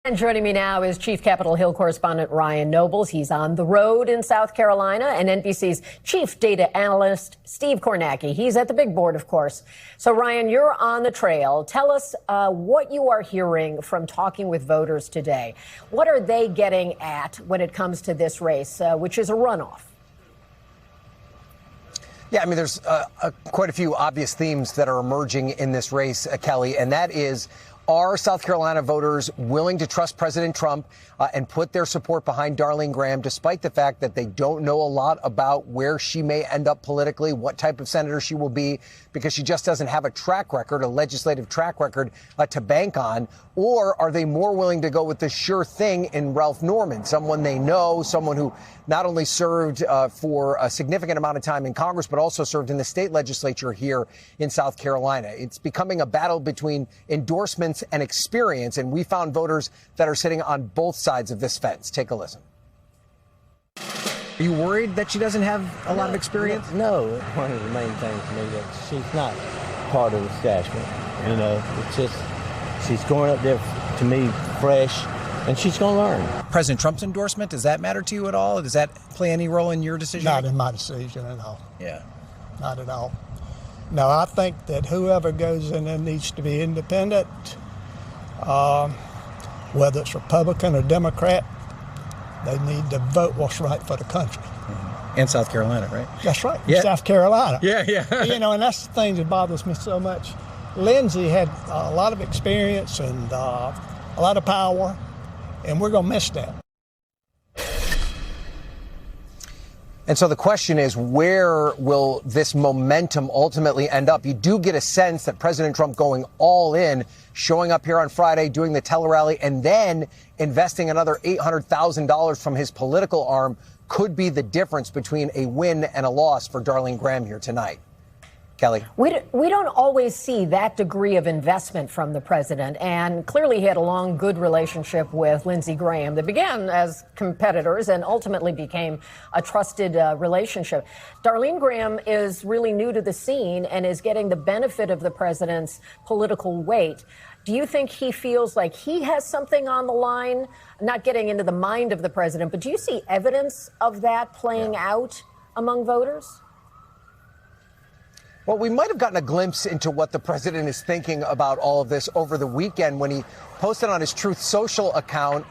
And joining me now is Chief Capitol Hill Correspondent Ryan Nobles. He's on the road in South Carolina, and NBC's Chief Data Analyst Steve Kornacki. He's at the big board, of course. So, Ryan, you're on the trail. Tell us what you are hearing from talking with voters today. What are they getting at when it comes to this race, which is a runoff? Yeah, I mean, there's quite a few obvious themes that are emerging in this race, Kelly, and that is, are South Carolina voters willing to trust President Trump and put their support behind Darline Graham, despite the fact that they don't know a lot about where she may end up politically, what type of senator she will be, because she just doesn't have a track record, a legislative track record to bank on? Or are they more willing to go with the sure thing in Ralph Norman, someone they know, someone who not only served for a significant amount of time in Congress, but also served in the state legislature here in South Carolina? It's becoming a battle between endorsements and experience, and we found voters that are sitting on both sides of this fence. Take a listen. Are you worried that she doesn't have a lot of experience? No, one of the main things to me that she's not part of the establishment. You know, it's just she's going up there to me fresh, and she's going to learn. President Trump's endorsement, does that matter to you at all? Does that play any role in your decision? Not in my decision at all. Yeah. Not at all. No, I think that whoever goes in there needs to be independent, whether it's Republican or Democrat. They need to vote what's right for the country. And South Carolina, right? That's right. Yeah. South Carolina. Yeah. You know, and that's the thing that bothers me so much. Lindsay had a lot of experience and a lot of power, and we're going to miss that. And so the question is, where will this momentum ultimately end up? You do get a sense that President Trump going all in, showing up here on Friday, doing the tele-rally, and then investing another $800,000 from his political arm could be the difference between a win and a loss for Darline Graham here tonight. Kelly? We don't always see that degree of investment from the president, and clearly he had a long, good relationship with Lindsey Graham that began as competitors and ultimately became a trusted relationship. Darline Graham is really new to the scene and is getting the benefit of the president's political weight. Do you think he feels like he has something on the line? Not getting into the mind of the president, but do you see evidence of that playing out among voters? Well, we might have gotten a glimpse into what the president is thinking about all of this over the weekend when he posted on his Truth Social account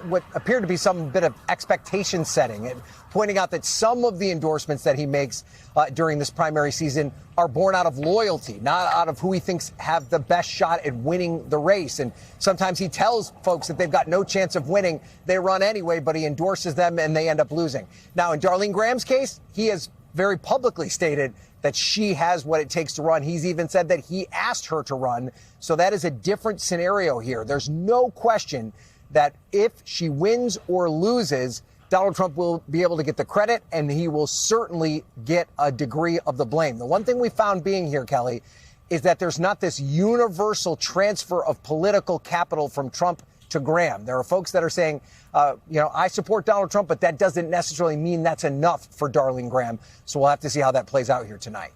what appeared to be some bit of expectation setting, and pointing out that some of the endorsements that he makes during this primary season are born out of loyalty, not out of who he thinks have the best shot at winning the race. And sometimes he tells folks that they've got no chance of winning. They run anyway, but he endorses them and they end up losing. Now, in Darline Graham's case, he has very publicly stated that she has what it takes to run. He's even said that he asked her to run. So that is a different scenario here. There's no question that if she wins or loses, Donald Trump will be able to get the credit, and he will certainly get a degree of the blame. The one thing we found being here, Kelly, is that there's not this universal transfer of political capital from Trump to Graham. There are folks that are saying, I support Donald Trump, but that doesn't necessarily mean that's enough for Darline Graham. So we'll have to see how that plays out here tonight.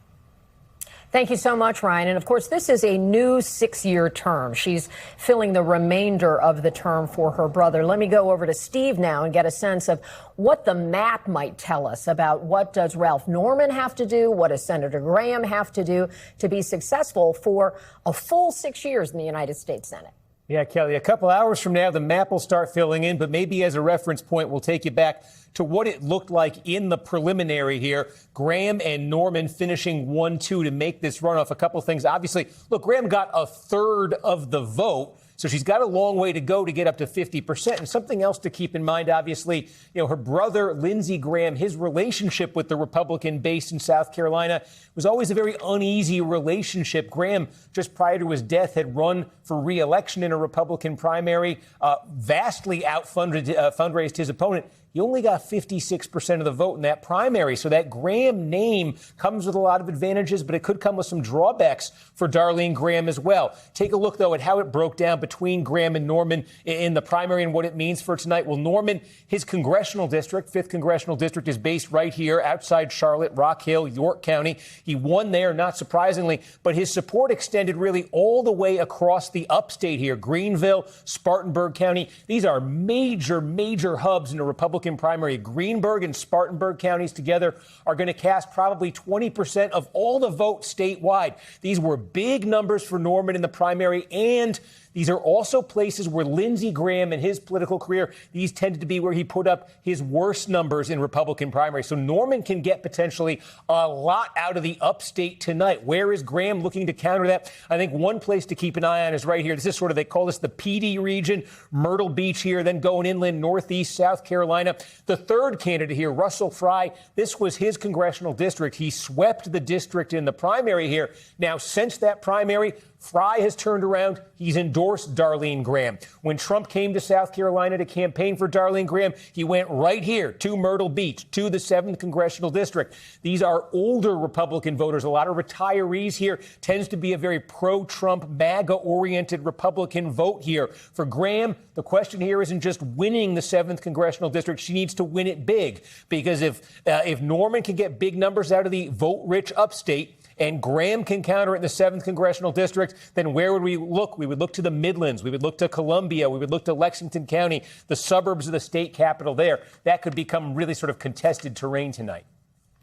Thank you so much, Ryan. And of course, this is a new 6-year term. She's filling the remainder of the term for her brother. Let me go over to Steve now and get a sense of what the map might tell us about what does Ralph Norman have to do, what does Senator Graham have to do to be successful for a full 6 years in the United States Senate. Yeah, Kelly, a couple hours from now, the map will start filling in, but maybe as a reference point, we'll take you back to what it looked like in the preliminary here. Graham and Norman finishing 1-2 to make this runoff. A couple things. Obviously, look, Graham got a third of the vote. So she's got a long way to go to get up to 50%. And something else to keep in mind, obviously, her brother, Lindsey Graham, his relationship with the Republican base in South Carolina was always a very uneasy relationship. Graham, just prior to his death, had run for re-election in a Republican primary, vastly fundraised his opponent. He only got 56% of the vote in that primary. So that Graham name comes with a lot of advantages, but it could come with some drawbacks for Darline Graham as well. Take a look, though, at how it broke down between Graham and Norman in the primary and what it means for tonight. Well, Norman, his congressional district, 5th congressional district, is based right here outside Charlotte, Rock Hill, York County. He won there, not surprisingly, but his support extended really all the way across the upstate here. Greenville, Spartanburg County. These are major hubs in a Republican primary. Greenburgh and Spartanburg counties together are going to cast probably 20% of all the votes statewide. These were big numbers for Norman in the primary, and these are also places where Lindsey Graham in his political career, these tended to be where he put up his worst numbers in Republican primaries. So Norman can get potentially a lot out of the upstate tonight. Where is Graham looking to counter that? I think one place to keep an eye on is right here. This is sort of, they call this the PD region, Myrtle Beach here, then going inland, northeast South Carolina. The third candidate here, Russell Fry, this was his congressional district. He swept the district in the primary here. Now, since that primary, Fry has turned around. He's endorsed Darline Graham. When Trump came to South Carolina to campaign for Darline Graham, he went right here to Myrtle Beach, to the 7th congressional district. These are older Republican voters. A lot of retirees here. Tends to be a very pro-Trump, MAGA-oriented Republican vote here. For Graham, the question here isn't just winning the 7th congressional district. She needs to win it big, because if Norman can get big numbers out of the vote-rich upstate, and Graham can counter it in the 7th congressional district, then where would we look? We would look to the Midlands. We would look to Columbia. We would look to Lexington County, the suburbs of the state capital there. That could become really sort of contested terrain tonight.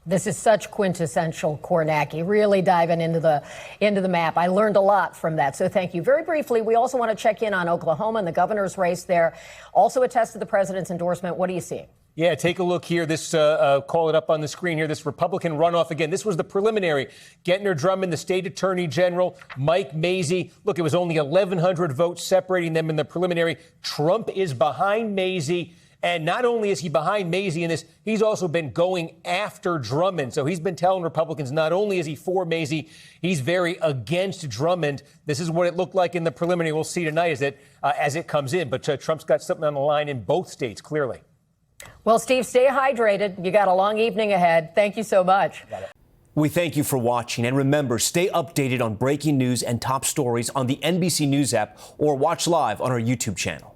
This is such quintessential Kornacki, really diving into the map. I learned a lot from that, so thank you. Very briefly, we also want to check in on Oklahoma and the governor's race there. Also attest to the president's endorsement. What are you seeing? Yeah, take a look here. This, call it up on the screen here, this Republican runoff. Again, this was the preliminary. Gettner Drummond, the state attorney general, Mike Mazzei. Look, it was only 1,100 votes separating them in the preliminary. Trump is behind Mazzei. And not only is he behind Mazzei in this, he's also been going after Drummond. So he's been telling Republicans not only is he for Mazzei, he's very against Drummond. This is what it looked like in the preliminary. We'll see tonight as it comes in. But Trump's got something on the line in both states, clearly. Well, Steve, stay hydrated. You got a long evening ahead. Thank you so much. We thank you for watching. And remember, stay updated on breaking news and top stories on the NBC News app or watch live on our YouTube channel.